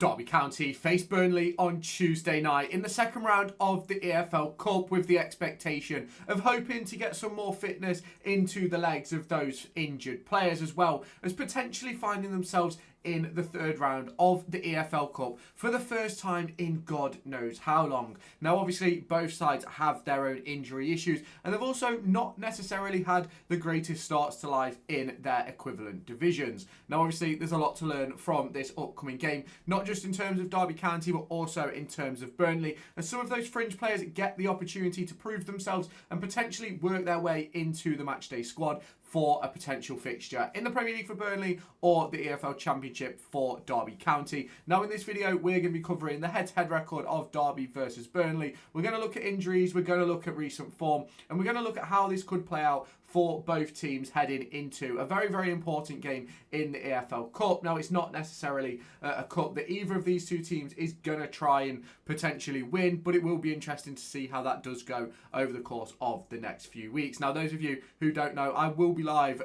Derby County faced Burnley on Tuesday night in the second round of the EFL Cup with the expectation of hoping to get some more fitness into the legs of those injured players, as well as potentially finding themselves in the third round of the EFL Cup for the first time in God knows how long. Now, obviously, both sides have their own injury issues, and they've also not necessarily had the greatest starts to life in their equivalent divisions. Now, obviously, there's a lot to learn from this upcoming game, not just in terms of Derby County, but also in terms of Burnley, as some of those fringe players get the opportunity to prove themselves and potentially work their way into the matchday squad for a potential fixture in the Premier League for Burnley or the EFL Championship for Derby County. Now, in this video, we're going to be covering the head-to-head record of Derby versus Burnley. We're going to look at injuries, we're going to look at recent form, and we're going to look at how this could play out for both teams heading into a very, very important game in the EFL Cup. Now, it's not necessarily a cup that either of these two teams is going to try and potentially win, but it will be interesting to see how that does go over the course of the next few weeks. Now, those of you who don't know, I will be live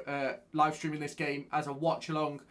streaming this game as a watch-along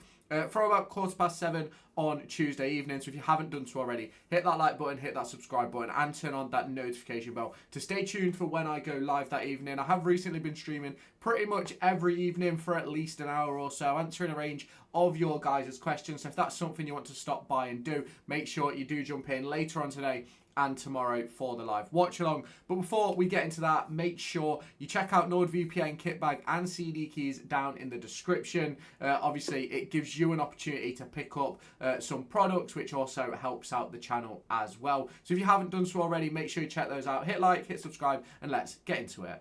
from about 7:15 on Tuesday evening. So if you haven't done so already, hit that like button, hit that subscribe button, and turn on that notification bell to stay tuned for when I go live that evening. I have recently been streaming pretty much every evening for at least an hour or so, answering a range of your guys' questions. So if that's something you want to stop by and do, make sure you do jump in later on today and tomorrow for the live watch along. But before we get into that, make sure you check out NordVPN kit bag and CD keys down in the description. Obviously, it gives you an opportunity to pick up some products, which also helps out the channel as well. So if you haven't done so already, make sure you check those out. Hit like, hit subscribe, and let's get into it.